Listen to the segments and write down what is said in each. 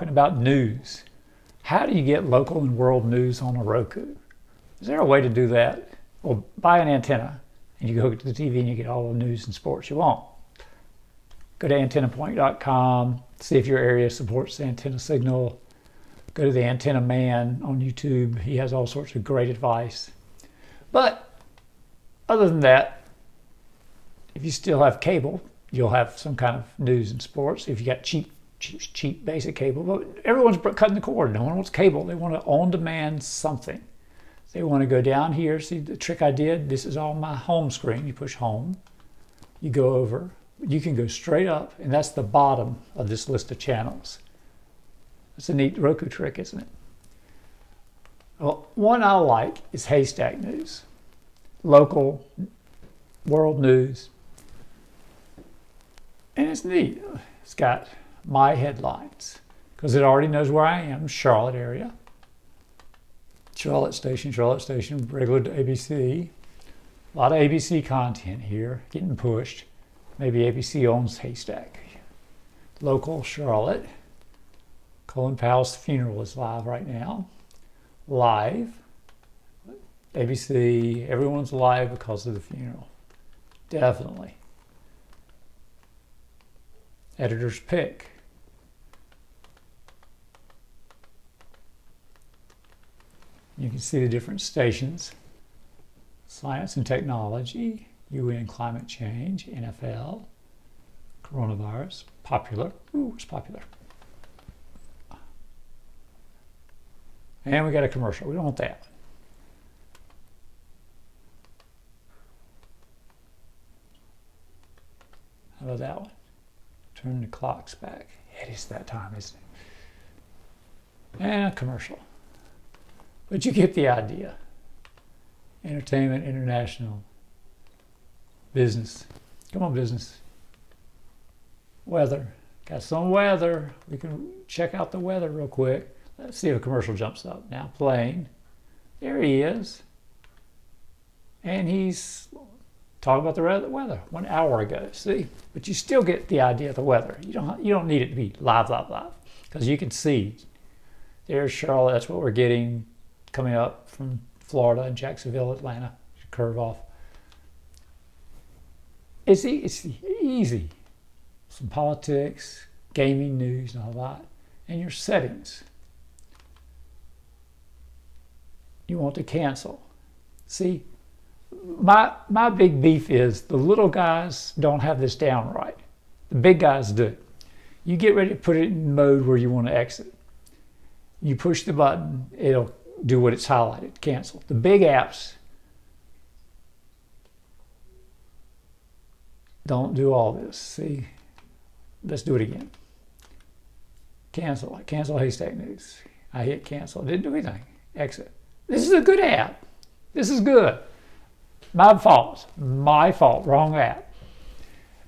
talking about news. How do you get local and world news on a Roku? Is there a way to do that? Well, buy an antenna and you go to the TV and you get all the news and sports you want. Go to antennapoint.com, see if your area supports the antenna signal. Go to the Antenna Man on YouTube. He has all sorts of great advice. But other than that, if you still have cable, you'll have some kind of news and sports. If you got cheap basic cable, but everyone's cutting the cord. No one wants cable. They want to on-demand something. They want to go down here. See the trick I did? This is all my home screen. You push home. You go over. You can go straight up, and that's the bottom of this list of channels. That's a neat Roku trick, isn't it? Well, one I like is Haystack News. Local, world news. And it's neat. It's got my headlines because it already knows where I am, Charlotte area. Charlotte Station, regular to ABC. A lot of ABC content here getting pushed. Maybe ABC owns Haystack. Local Charlotte. Colin Powell's funeral is live right now. Live. ABC, everyone's live because of the funeral. Definitely. Editor's pick. You can see the different stations. Science and technology, UN climate change, NFL, coronavirus, popular. Ooh, it's popular. And we got a commercial. We don't want that. How about that one? Turn the clocks back. It is that time, isn't it? And a commercial. But you get the idea. Entertainment, international, business. Come on, business. Weather. Got some weather. We can check out the weather real quick. Let's see if a commercial jumps up. Now playing. There he is. And he's talking about the weather 1 hour ago. See? But you still get the idea of the weather. You don't need it to be live. Because you can see. There's Charlotte. That's what we're getting coming up from Florida and Jacksonville, Atlanta. Curve off. It's easy. Some politics, gaming news, and all that. And your settings. You want to cancel. See, my big beef is the little guys don't have this down right. The big guys do. You get ready to put it in mode where you want to exit. You push the button, it'll do what it's highlighted, cancel. The big apps don't do all this. See, let's do it again. Cancel Haystack News. I hit cancel, it didn't do anything. Exit. This is a good app. This is good. My fault, wrong app.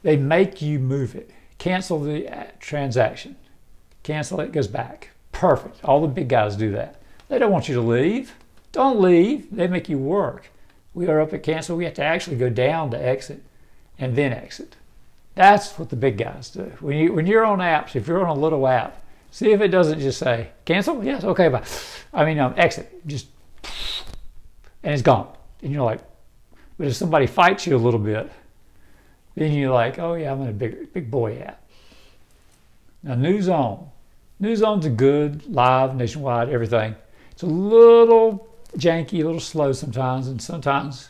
They make you move it. Cancel the transaction. Cancel it, goes back. Perfect. All the big guys do that. They don't want you to leave. Don't leave. They make you work. We are up at cancel. We have to actually go down to exit and then exit. That's what the big guys do. When you're on apps, if you're on a little app, see if it doesn't just say cancel. Yes, okay, bye. Exit. Just and it's gone. And you're like, but if somebody fights you a little bit, then you're like, oh yeah, I'm in a big boy app. Now News On. News On's a good, live, nationwide, everything. It's a little janky, a little slow sometimes, and sometimes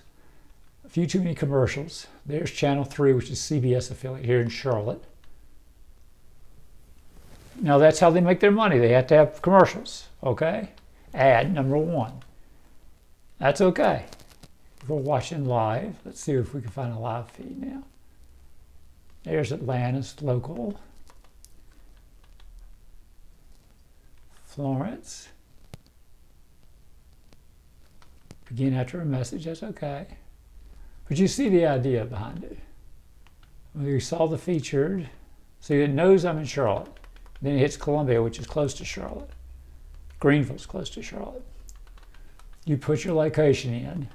a few too many commercials. There's Channel 3, which is CBS affiliate here in Charlotte. Now that's how they make their money. They have to have commercials, okay? Ad number 1. That's okay. If we're watching live, let's see if we can find a live feed now. There's Atlanta's local. Florence. Begin after a message, that's okay. But you see the idea behind it. We saw the featured. See, it knows I'm in Charlotte. Then it hits Columbia, which is close to Charlotte. Greenville's close to Charlotte. You put your location in.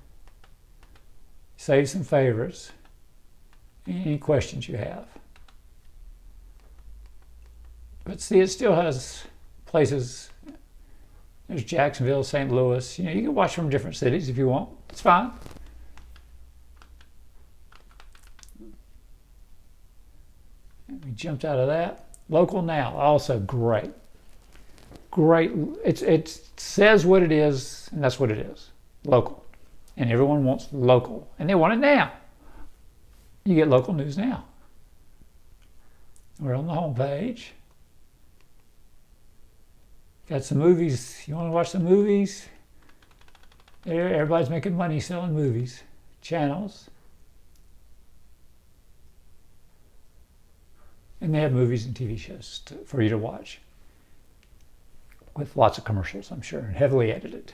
Save some favorites. Any questions you have. But see, it still has places. There's Jacksonville, St. Louis. You know, you can watch from different cities if you want. It's fine. We jumped out of that. Local Now, also great. Great. It says what it is, and that's what it is. Local. And everyone wants local. And they want it now. You get local news now. We're on the home page. Got some movies. You want to watch the movies? Everybody's making money selling movies. Channels. And they have movies and TV shows for you to watch. With lots of commercials, I'm sure, and heavily edited.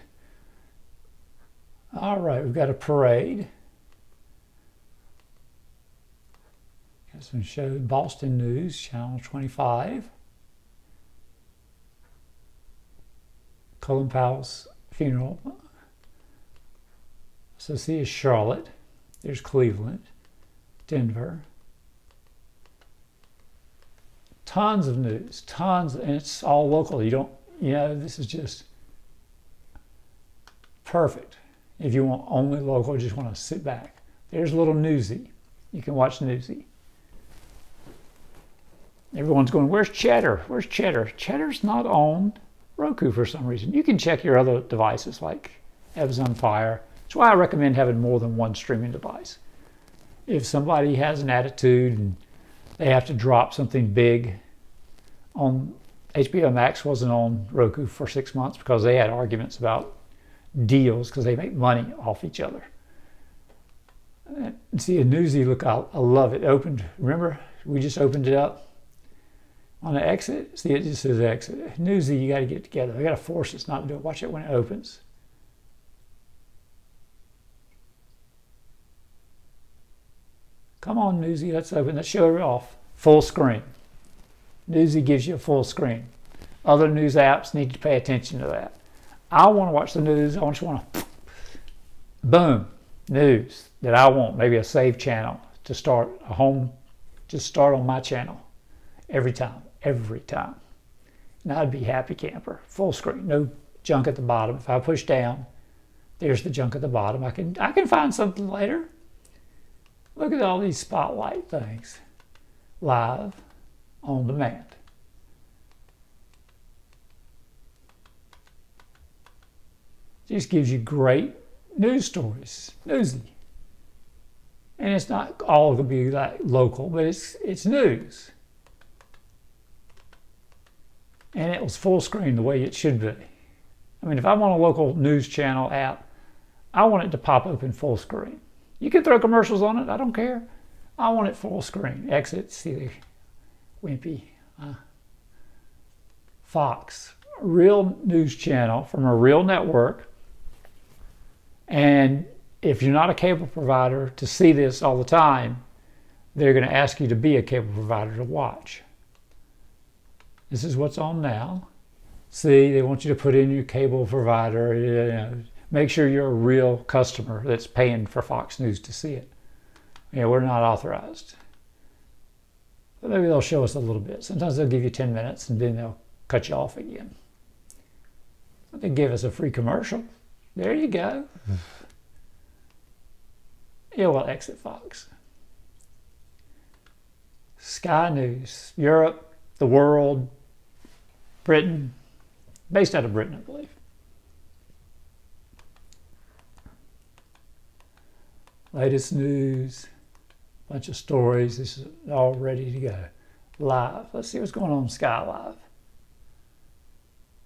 All right, we've got a parade. Got some shows. Boston News, Channel 25. Colin Powell's funeral. So see is Charlotte. There's Cleveland, Denver. Tons of news, tons, and it's all local. You know, this is just perfect. If you want only local, just want to sit back. There's a little Newsy. You can watch Newsy. Everyone's going, where's Cheddar? Where's Cheddar? Cheddar's not on Roku for some reason. You can check your other devices like Amazon Fire. That's why I recommend having more than one streaming device. If somebody has an attitude and they have to drop something big on HBO Max wasn't on Roku for 6 months because they had arguments about deals because they make money off each other. And see a Newsy, look, I love it. Opened, remember, we just opened it up on the exit. See, it just says exit. Newsy, you got to get together. I got to force us not to do it. Watch it when it opens. Come on, Newsy, let's open. Let's show it off. Full screen. Newsy gives you a full screen. Other news apps need to pay attention to that. I want to watch the news. I just want to, boom, news that I want. Maybe a save channel to start a home, just start on my channel every time. And I'd be happy camper. Full screen, no junk at the bottom. If I push down, there's the junk at the bottom. I can find something later. Look at all these spotlight things. Live, on demand. Just gives you great news stories. Newsy. And it's not all going to be like local, but it's news. And it was full screen the way it should be. I mean, if I'm on a local news channel app, I want it to pop open full screen. You can throw commercials on it, I don't care. I want it full screen. Exit, see the wimpy. Fox, a real news channel from a real network. And if you're not a cable provider to see this all the time, they're going to ask you to be a cable provider to watch. This is what's on now. See, they want you to put in your cable provider. You know, make sure you're a real customer that's paying for Fox News to see it. Yeah, we're not authorized. But maybe they'll show us a little bit. Sometimes they'll give you 10 minutes and then they'll cut you off again. But they give us a free commercial. There you go. Yeah, well, exit Fox. Sky News, Europe, the world, Britain, based out of Britain, I believe. Latest news, bunch of stories. This is all ready to go. Live. Let's see what's going on Sky Live.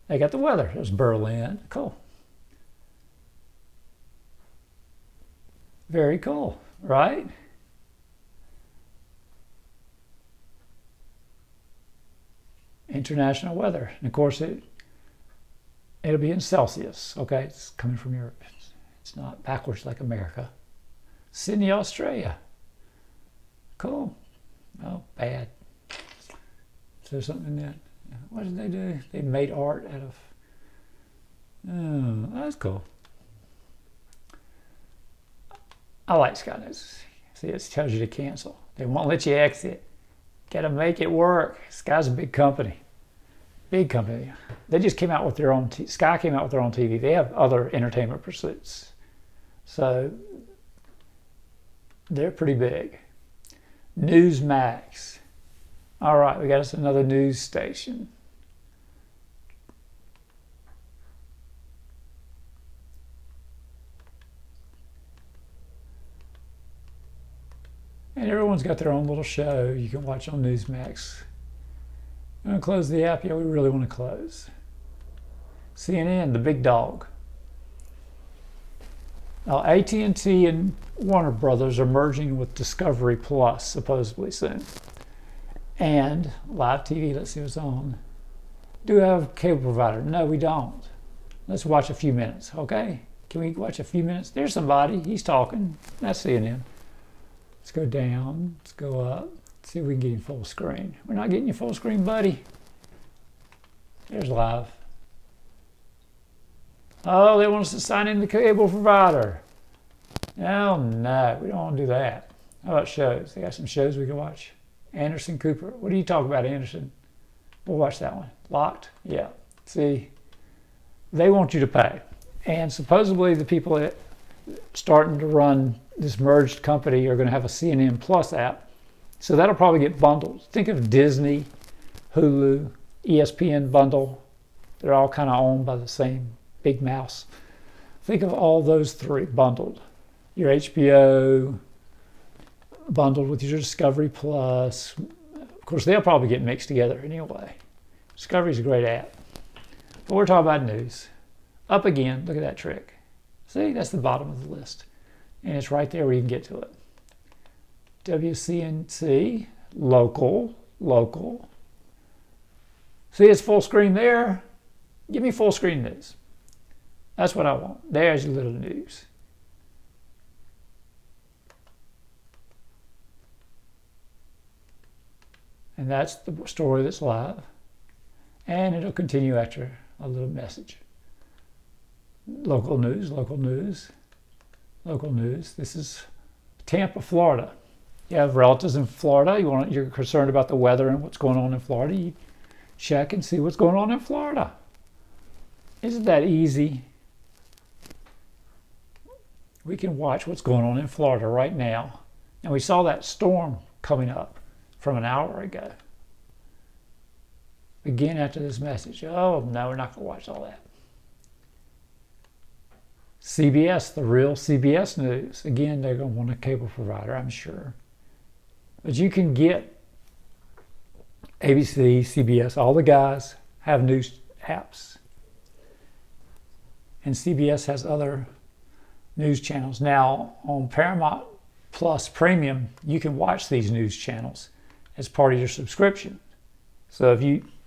They got the weather. There's Berlin. Cool. Very cool, right? International weather. And of course, it'll be in Celsius. Okay, it's coming from Europe. It's not backwards like America. Sydney, Australia. Cool. Oh, bad. Is there something in that? What did they do? They made art out of... Oh, that's cool. I like Sky News. See, it tells you to cancel. They won't let you exit. Got to make it work. Sky's a big company. Big company. They just came out with their own, Sky came out with their own TV. They have other entertainment pursuits. So they're pretty big. Newsmax. All right, we got us another news station. And everyone's got their own little show you can watch on Newsmax. I'm going to close the app. Yeah, we really want to close. CNN, the big dog. Now, AT&T and Warner Brothers are merging with Discovery Plus, supposedly soon. And live TV, let's see what's on. Do we have a cable provider? No, we don't. Let's watch a few minutes, okay? Can we watch a few minutes? There's somebody. He's talking. That's CNN. Let's go down. Let's go up. See if we can get you full screen. We're not getting you full screen, buddy. There's live. Oh, they want us to sign in the cable provider. Oh, no, we don't want to do that. How about shows? They got some shows we can watch. Anderson Cooper. What do you talk about, Anderson? We'll watch that one. Locked? Yeah. See, they want you to pay. And supposedly the people that starting to run this merged company are going to have a CNN Plus app. So that'll probably get bundled. Think of Disney, Hulu, ESPN bundle. They're all kind of owned by the same big mouse. Think of all those three bundled. Your HBO bundled with your Discovery Plus. Of course, they'll probably get mixed together anyway. Discovery's a great app. But we're talking about news. Up again, look at that trick. See, that's the bottom of the list. And it's right there where you can get to it. WCNC, local. See, it's full screen there. Give me full screen news. That's what I want. There's your little news. And that's the story that's live. And it'll continue after a little message. Local news. This is Tampa, Florida. You have relatives in Florida. You're concerned about the weather and what's going on in Florida. You check and see what's going on in Florida. Isn't that easy? We can watch what's going on in Florida right now. And we saw that storm coming up from an hour ago. Again, after this message. Oh, no, we're not going to watch all that. CBS, the real CBS News. Again, they're going to want a cable provider, I'm sure. But you can get ABC, CBS, all the guys have news apps. And CBS has other news channels. Now, on Paramount Plus Premium, you can watch these news channels as part of your subscription. So if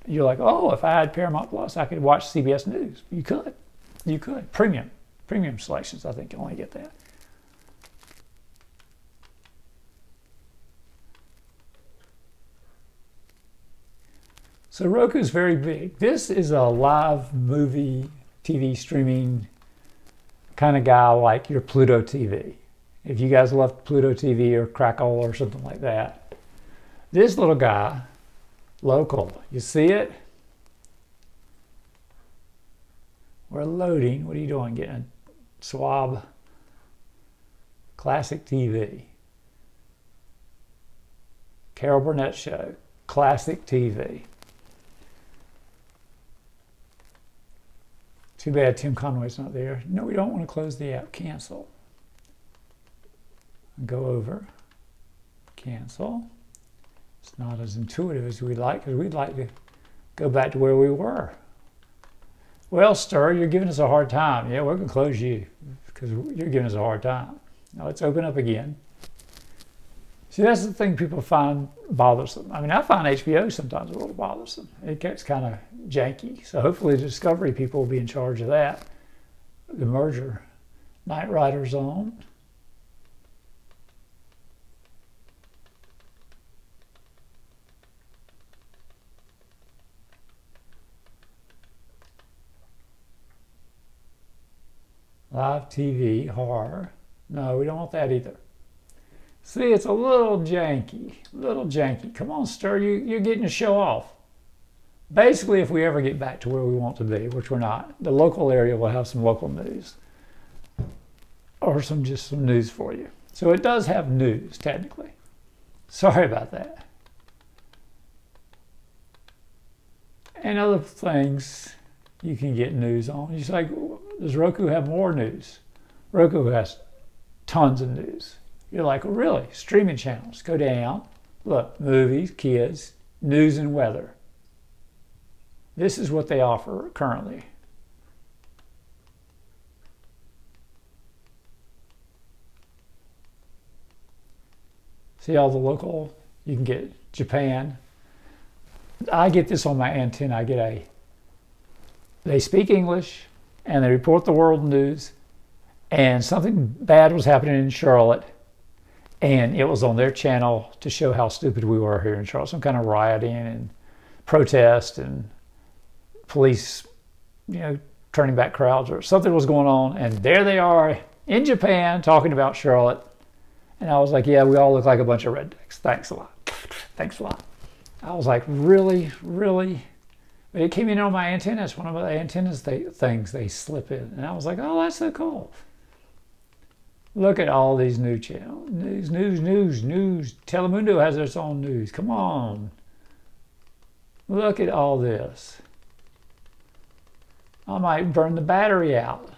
you're like, oh, if I had Paramount Plus, I could watch CBS News. You could. Premium selections, I think you only get that. So Roku is very big. This is a live movie, TV streaming kind of guy like your Pluto TV. If you guys love Pluto TV or Crackle or something like that. This little guy, local, you see it? We're loading. What are you doing? Getting a swab. Classic TV. Carol Burnett Show. Classic TV. Too bad Tim Conway's not there. No, we don't want to close the app. Cancel. Go over. Cancel. It's not as intuitive as we'd like, because we'd like to go back to where we were. Well, Stir, you're giving us a hard time. Yeah, we're going to close you because you're giving us a hard time. Now let's open up again. See, that's the thing people find bothersome. I mean, I find HBO sometimes a little bothersome. It gets kind of janky. So hopefully the Discovery people will be in charge of that. The merger. Knight Rider's on. Live TV, horror. No, we don't want that either. See, it's a little janky, Come on, Stir, you're getting a show off. Basically, if we ever get back to where we want to be, which we're not, the local area will have some local news or just some news for you. So it does have news, technically. Sorry about that. And other things you can get news on. It's like, does Roku have more news? Roku has tons of news. You're like, really? Streaming channels. Go down. Look, movies, kids, news and weather. This is what they offer currently. See all the local, you can get Japan. I get this on my antenna. They speak English and they report the world news, and something bad was happening in Charlotte, and it was on their channel to show how stupid we were here in Charlotte. Some kind of rioting and protest and police, turning back crowds or something was going on, and there they are in Japan talking about Charlotte. And I was like, yeah, we all look like a bunch of rednecks. Thanks a lot. Thanks a lot. I was like, really, really? But it came in on my antenna. It's one of the antennas things they slip in. And I was like, oh, that's so cool. Look at all these new channels. News. Telemundo has its own news. Come on. Look at all this. I might burn the battery out.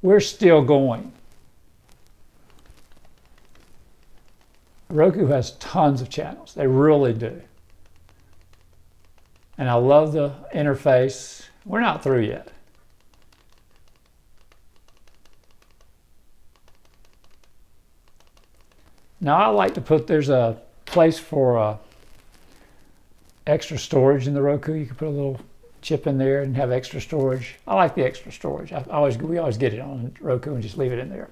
We're still going. Roku has tons of channels. They really do. And I love the interface. We're not through yet. Now I like to there's a place for extra storage in the Roku. You can put a little chip in there and have extra storage. I like the extra storage. We always get it on Roku and just leave it in there.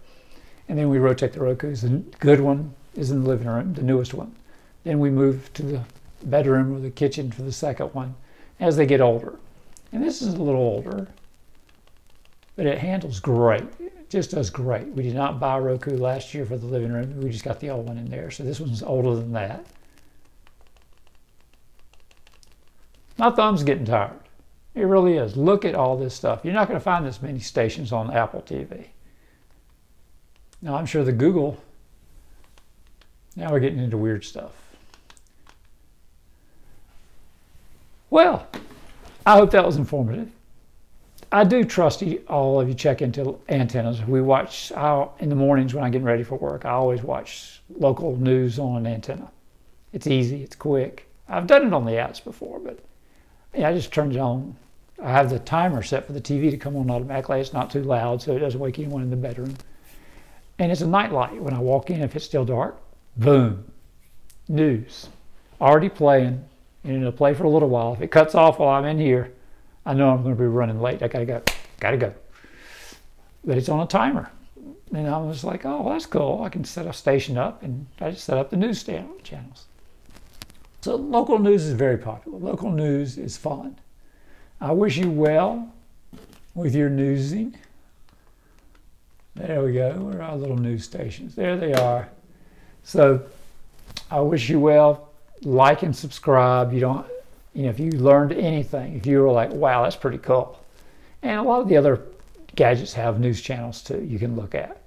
And then we rotate the Rokus. The good one is in the living room, the newest one. Then we move to the bedroom or the kitchen for the second one as they get older. And this is a little older, but it handles great. It just does great. We did not buy a Roku last year for the living room. We just got the old one in there. So this one's older than that. My thumb's getting tired. It really is. Look at all this stuff. You're not going to find this many stations on Apple TV. Now, I'm sure the Google, now we're getting into weird stuff. Well, I hope that was informative. I do trust all of you check into antennas. We watch in the mornings when I'm getting ready for work. I always watch local news on an antenna. It's easy, it's quick. I've done it on the apps before, but yeah, I just turn it on. I have the timer set for the TV to come on automatically. It's not too loud, so it doesn't wake anyone in the bedroom. And it's a night light. When I walk in, if it's still dark, boom, news. Already playing, and it'll play for a little while. If it cuts off while I'm in here, I know I'm going to be running late. I gotta go. But it's on a timer. And I was like, oh, that's cool. I can set a station up, and I just set up the news channels. So local news is very popular. Local news is fun. I wish you well with your newsing. There we go. Where are our little news stations? There they are. So I wish you well. Like and subscribe. If you learned anything, if you were like, wow, that's pretty cool. And a lot of the other gadgets have news channels too you can look at.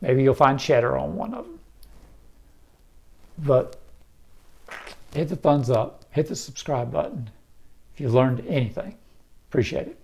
Maybe you'll find Cheddar on one of them. But hit the thumbs up, hit the subscribe button if you learned anything. Appreciate it.